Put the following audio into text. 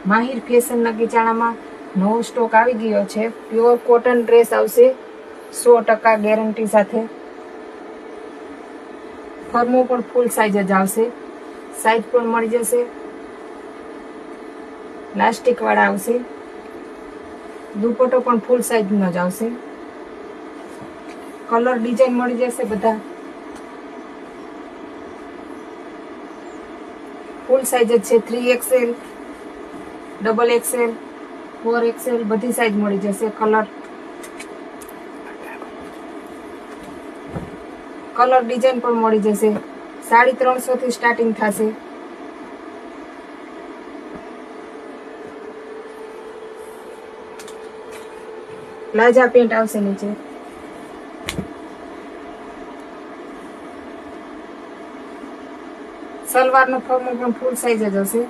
માહિર ફેશનના ગીચાણામાં નવો સ્ટોક આવી ગયો છે. પ્યોર કોટન ડ્રેસ આવશે 100% ગેરંટી સાથે. ફર્મો પણ ફૂલ સાઇઝ જ આવશે. સાઇઝ પણ મળી જશે. પ્લાસ્ટિક વાળા આવશે. દુપટ્ટો પણ ફૂલ સાઇઝનો જ આવશે. કલર ડિઝાઇન મળી જશે બધા. ફૂલ સાઇઝ જ છે. 3XL, XXL, 4XL બધી સાઇઝ મળી જશે. કલર ડિઝાઇન પણ મળી જશે. 350 થી સ્ટાર્ટિંગ થશે. પ્લાઝા પેન્ટ આવશે નીચે. સલવારનો ફોર્મ પણ ફૂલ સાઇઝ જ હશે.